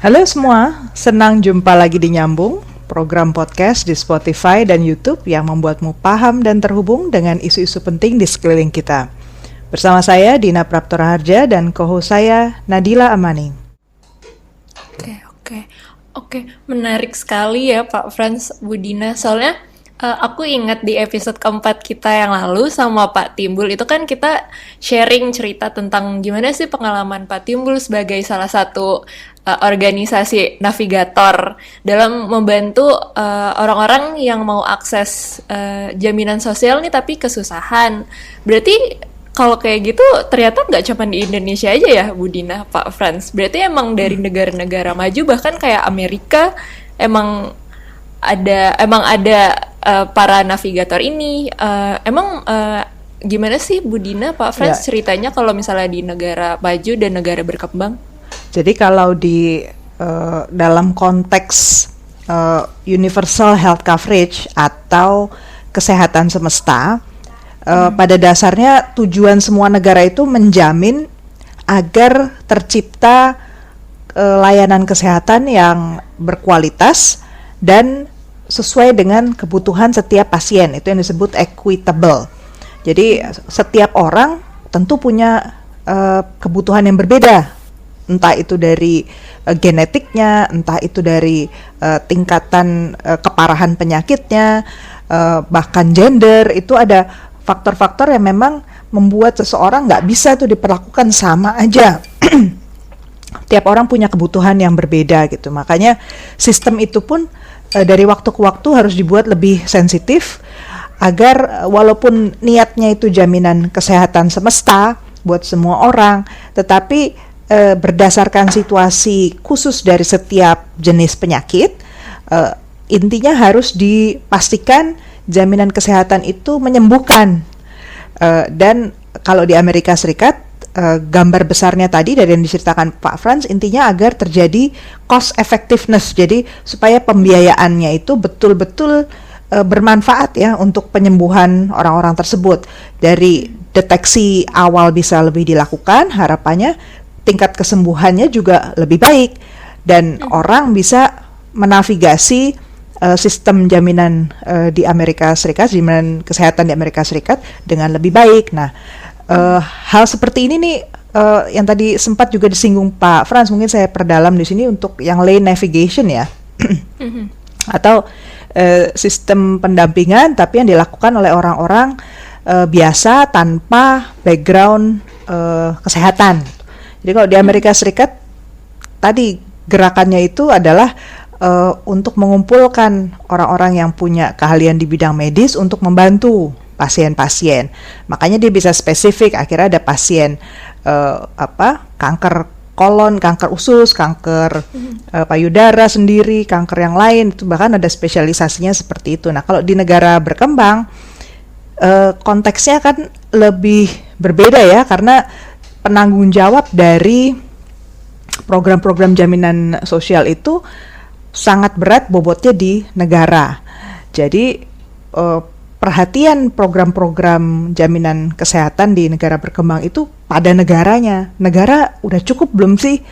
Halo semua, senang jumpa lagi di Nyambung, program podcast di Spotify dan YouTube yang membuatmu paham dan terhubung dengan isu-isu penting di sekeliling kita. Bersama saya Dina Praptora Harja dan co-host saya Nadila Amani. Oke, menarik sekali ya Pak Frans, Bu Dina. Soalnya aku ingat di episode keempat kita yang lalu sama Pak Timbul, itu kan kita sharing cerita tentang gimana sih pengalaman Pak Timbul sebagai salah satu organisasi navigator dalam membantu orang-orang yang mau akses jaminan sosial nih tapi kesusahan. Berarti kalau kayak gitu ternyata nggak cuma di Indonesia aja ya Bu Dina, Pak Frans. Berarti emang dari negara-negara maju bahkan kayak Amerika emang ada para navigator ini. Gimana sih Bu Dina, Pak Frans ceritanya kalau misalnya di negara maju dan negara berkembang? Jadi kalau di dalam konteks universal health coverage atau kesehatan semesta, pada dasarnya tujuan semua negara itu menjamin agar tercipta layanan kesehatan yang berkualitas dan sesuai dengan kebutuhan setiap pasien. Itu yang disebut equitable. Jadi setiap orang tentu punya kebutuhan yang berbeda, entah itu dari genetiknya, entah itu dari tingkatan keparahan penyakitnya, bahkan gender. Itu ada faktor-faktor yang memang membuat seseorang nggak bisa tuh diperlakukan sama aja. Tiap orang punya kebutuhan yang berbeda gitu. Makanya sistem itu pun dari waktu ke waktu harus dibuat lebih sensitif agar walaupun niatnya itu jaminan kesehatan semesta buat semua orang, tetapi berdasarkan situasi khusus dari setiap jenis penyakit, intinya harus dipastikan jaminan kesehatan itu menyembuhkan. Dan kalau di Amerika Serikat, gambar besarnya tadi dari yang diceritakan Pak Frans, intinya agar terjadi cost effectiveness, jadi supaya pembiayaannya itu betul-betul bermanfaat ya untuk penyembuhan orang-orang tersebut. Dari deteksi awal bisa lebih dilakukan, harapannya tingkat kesembuhannya juga lebih baik dan orang bisa menavigasi sistem jaminan di Amerika Serikat, jaminan kesehatan di Amerika Serikat dengan lebih baik. Nah, hal seperti ini nih yang tadi sempat juga disinggung Pak Frans, mungkin saya perdalam di sini untuk yang lane navigation ya, atau sistem pendampingan tapi yang dilakukan oleh orang-orang biasa tanpa background kesehatan. Jadi kalau di Amerika Serikat tadi gerakannya itu adalah untuk mengumpulkan orang-orang yang punya keahlian di bidang medis untuk membantu pasien-pasien. Makanya dia bisa spesifik. Akhirnya ada pasien kanker kolon, kanker usus, kanker payudara sendiri, kanker yang lain. Itu bahkan ada spesialisasinya seperti itu. Nah, kalau di negara berkembang konteksnya kan lebih berbeda ya, karena penanggung jawab dari program-program jaminan sosial itu sangat berat bobotnya di negara. Jadi perhatian program-program jaminan kesehatan di negara berkembang itu pada negaranya. Negara udah cukup belum sih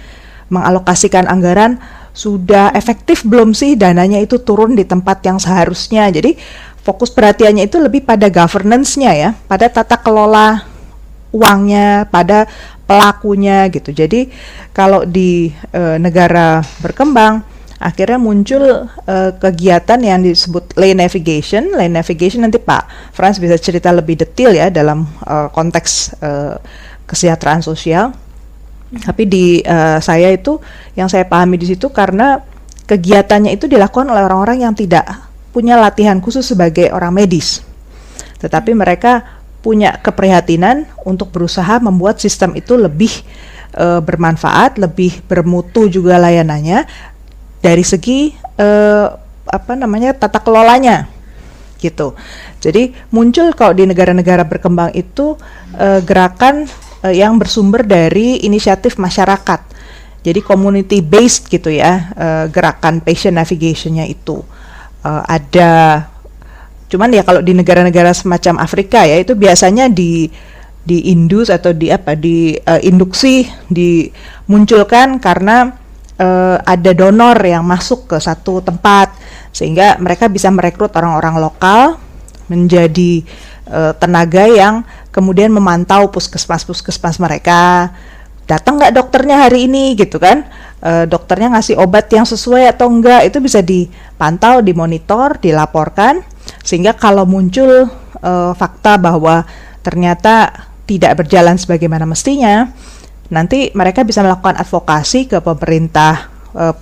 mengalokasikan anggaran? Sudah efektif belum sih dananya itu turun di tempat yang seharusnya? Jadi fokus perhatiannya itu lebih pada governance-nya ya, pada tata kelola uangnya, pada pelakunya gitu. Jadi kalau di negara berkembang akhirnya muncul kegiatan yang disebut lane navigation. Lane navigation nanti Pak Frans bisa cerita lebih detail ya dalam konteks kesejahteraan sosial. Tapi di saya itu yang saya pahami di situ karena kegiatannya itu dilakukan oleh orang-orang yang tidak punya latihan khusus sebagai orang medis, tetapi mereka punya keprihatinan untuk berusaha membuat sistem itu lebih bermanfaat, lebih bermutu juga layanannya dari segi tata kelolanya gitu. Jadi muncul kalau di negara-negara berkembang itu gerakan yang bersumber dari inisiatif masyarakat. Jadi community based gitu ya, gerakan patient navigation-nya itu ada. Cuman ya kalau di negara-negara semacam Afrika ya itu biasanya diindus atau induksi dimunculkan karena ada donor yang masuk ke satu tempat, sehingga mereka bisa merekrut orang-orang lokal menjadi tenaga yang kemudian memantau puskesmas mereka. Datang nggak dokternya hari ini gitu kan, dokternya ngasih obat yang sesuai atau enggak, itu bisa dipantau, dimonitor, dilaporkan, sehingga kalau muncul fakta bahwa ternyata tidak berjalan sebagaimana mestinya, nanti mereka bisa melakukan advokasi ke pemerintah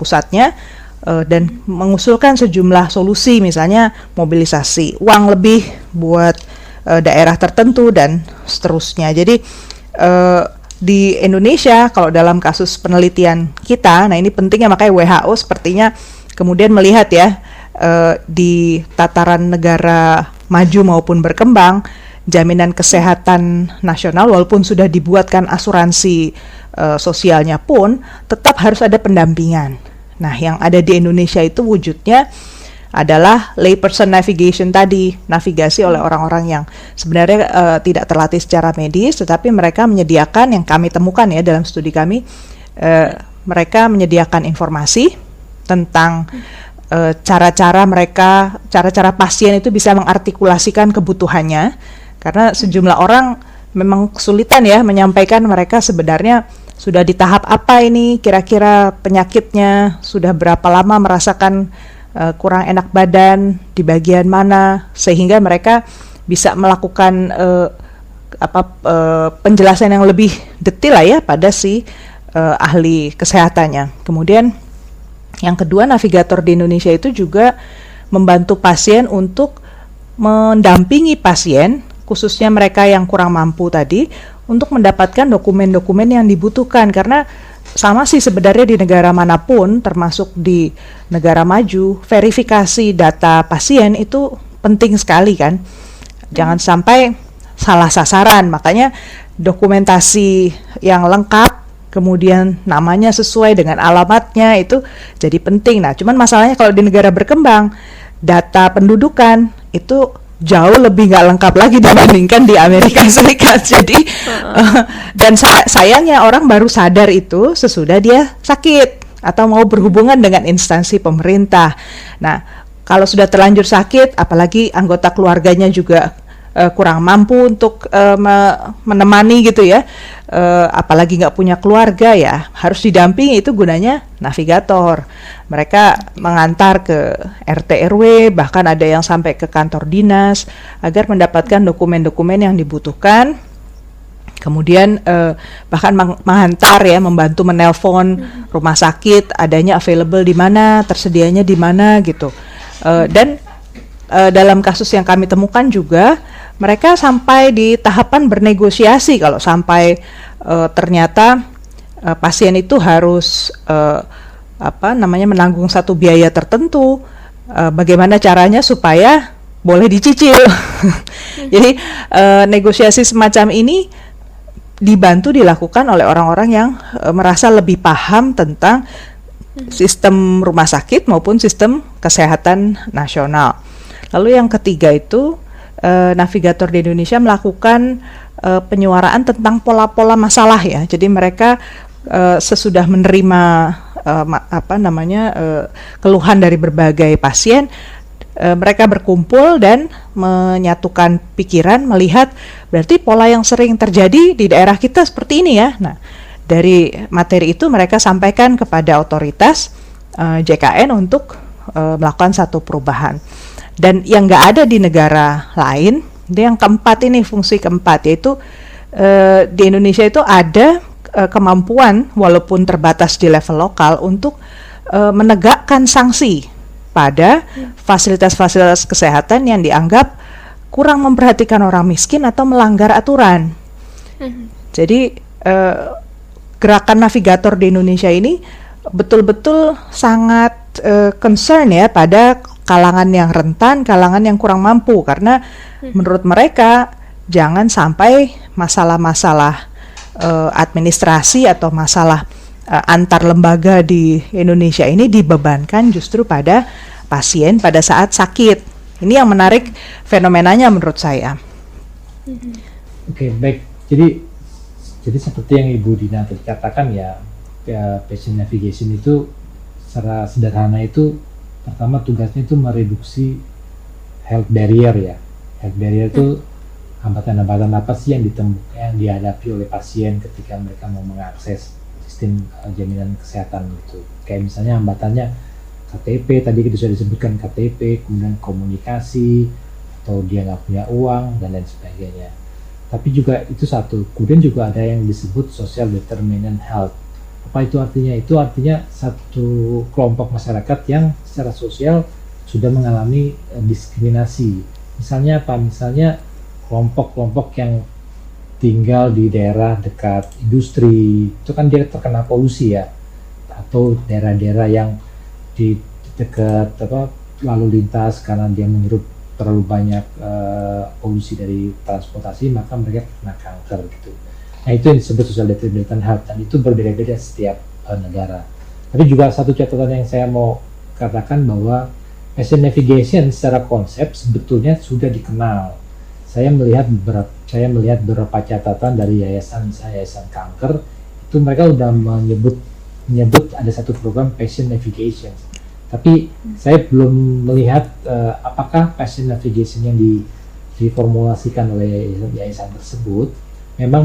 pusatnya dan mengusulkan sejumlah solusi, misalnya mobilisasi uang lebih buat daerah tertentu dan seterusnya. Jadi di Indonesia kalau dalam kasus penelitian kita, nah ini pentingnya, makanya WHO sepertinya kemudian melihat ya, di tataran negara maju maupun berkembang, jaminan kesehatan nasional walaupun sudah dibuatkan asuransi sosialnya pun tetap harus ada pendampingan. Nah, yang ada di Indonesia itu wujudnya adalah layperson navigation tadi, navigasi oleh orang-orang yang sebenarnya tidak terlatih secara medis, tetapi mereka menyediakan, yang kami temukan ya dalam studi kami, mereka menyediakan informasi tentang cara-cara pasien itu bisa mengartikulasikan kebutuhannya, karena sejumlah orang memang kesulitan ya menyampaikan mereka sebenarnya sudah di tahap apa ini, kira-kira penyakitnya, sudah berapa lama merasakan kurang enak badan, di bagian mana, sehingga mereka bisa melakukan penjelasan yang lebih detail lah ya pada si ahli kesehatannya. Kemudian yang kedua, navigator di Indonesia itu juga membantu pasien untuk mendampingi pasien, khususnya mereka yang kurang mampu tadi, untuk mendapatkan dokumen-dokumen yang dibutuhkan. Karena sama sih sebenarnya di negara manapun, termasuk di negara maju, verifikasi data pasien itu penting sekali kan. Jangan sampai salah sasaran, makanya dokumentasi yang lengkap, kemudian namanya sesuai dengan alamatnya itu jadi penting. Nah, cuman masalahnya kalau di negara berkembang, data pendudukan itu jauh lebih nggak lengkap lagi dibandingkan di Amerika Serikat. Jadi dan sayangnya orang baru sadar itu sesudah dia sakit atau mau berhubungan dengan instansi pemerintah. Nah, kalau sudah terlanjur sakit, apalagi anggota keluarganya juga kurang mampu untuk menemani gitu ya, apalagi nggak punya keluarga ya, harus didampingi. Itu gunanya navigator. Mereka mengantar ke RT RW, bahkan ada yang sampai ke kantor dinas agar mendapatkan dokumen-dokumen yang dibutuhkan. Kemudian bahkan menghantar ya, membantu menelpon rumah sakit, adanya available di mana, tersedianya di mana gitu. Dan dalam kasus yang kami temukan juga, mereka sampai di tahapan bernegosiasi kalau sampai ternyata pasien itu harus menanggung satu biaya tertentu, bagaimana caranya supaya boleh dicicil. Jadi negosiasi semacam ini dibantu dilakukan oleh orang-orang yang merasa lebih paham tentang sistem rumah sakit maupun sistem kesehatan nasional. Lalu yang ketiga itu, navigator di Indonesia melakukan penyuaraan tentang pola-pola masalah ya. Jadi mereka sesudah menerima keluhan dari berbagai pasien, mereka berkumpul dan menyatukan pikiran, melihat berarti pola yang sering terjadi di daerah kita seperti ini ya. Nah, dari materi itu mereka sampaikan kepada otoritas JKN untuk melakukan satu perubahan. Dan yang nggak ada di negara lain, yang keempat ini, fungsi keempat, yaitu di Indonesia itu ada kemampuan walaupun terbatas di level lokal untuk menegakkan sanksi pada fasilitas-fasilitas kesehatan yang dianggap kurang memperhatikan orang miskin atau melanggar aturan. Jadi gerakan navigator di Indonesia ini betul-betul sangat concern ya pada kalangan yang rentan, kalangan yang kurang mampu, karena menurut mereka jangan sampai masalah-masalah administrasi atau masalah antar lembaga di Indonesia ini dibebankan justru pada pasien pada saat sakit. Ini yang menarik fenomenanya menurut saya. Oke, baik. Jadi seperti yang Ibu Dina tadi katakan ya, patient navigation itu secara sederhana itu pertama tugasnya itu mereduksi health barrier ya. Health barrier itu hambatan-hambatan apa sih yang dihadapi oleh pasien ketika mereka mau mengakses sistem jaminan kesehatan gitu. Kayak misalnya hambatannya KTP, tadi kita sudah disebutkan KTP, kemudian komunikasi, atau dia nggak punya uang, dan lain sebagainya. Tapi juga itu satu, kemudian juga ada yang disebut social determinant health. Apa itu artinya? Itu artinya satu kelompok masyarakat yang secara sosial sudah mengalami diskriminasi. Misalnya apa? Misalnya kelompok-kelompok yang tinggal di daerah dekat industri, itu kan dia terkena polusi ya, atau daerah-daerah yang di dekat lalu lintas karena dia menghirup terlalu banyak polusi dari transportasi, maka mereka kena kanker gitu. Nah itu yang disebut social determinant health, dan itu berbeda-beda setiap negara. Tapi juga satu catatan yang saya mau katakan bahwa patient navigation secara konsep sebetulnya sudah dikenal. Saya melihat beberapa catatan dari yayasan kanker, itu mereka sudah menyebut ada satu program patient navigation. Tapi saya belum melihat apakah patient navigation yang diformulasikan oleh yayasan tersebut memang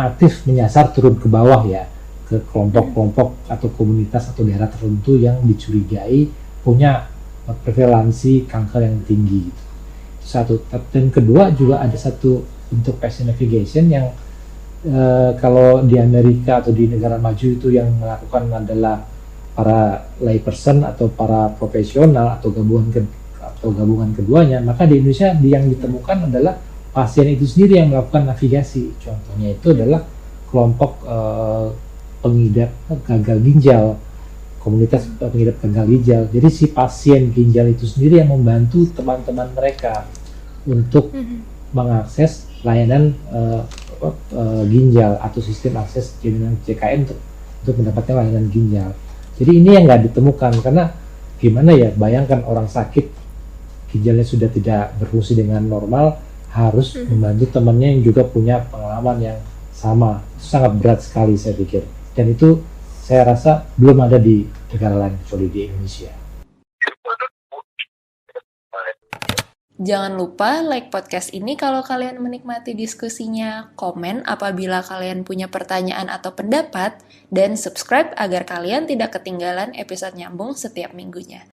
aktif menyasar turun ke bawah ya, ke kelompok-kelompok atau komunitas atau daerah tertentu yang dicurigai punya prevalensi kanker yang tinggi. Satu, dan kedua juga ada satu untuk patient navigation yang kalau di Amerika atau di negara maju itu yang melakukan adalah para layperson atau para profesional atau gabungan keduanya, maka di Indonesia yang ditemukan adalah pasien itu sendiri yang melakukan navigasi. Contohnya itu adalah kelompok pengidap gagal ginjal, komunitas pengidap gagal ginjal. Jadi si pasien ginjal itu sendiri yang membantu teman-teman mereka untuk mengakses layanan ginjal atau sistem akses jaminan JKN untuk mendapatkan layanan ginjal. Jadi ini yang nggak ditemukan, karena gimana ya, bayangkan orang sakit ginjalnya sudah tidak berfungsi dengan normal, harus membantu temannya yang juga punya pengalaman yang sama. Itu sangat berat sekali saya pikir, dan itu saya rasa belum ada di negara lain kecuali di Indonesia. Jangan lupa like podcast ini kalau kalian menikmati diskusinya, komen apabila kalian punya pertanyaan atau pendapat, dan subscribe agar kalian tidak ketinggalan episode nyambung setiap minggunya.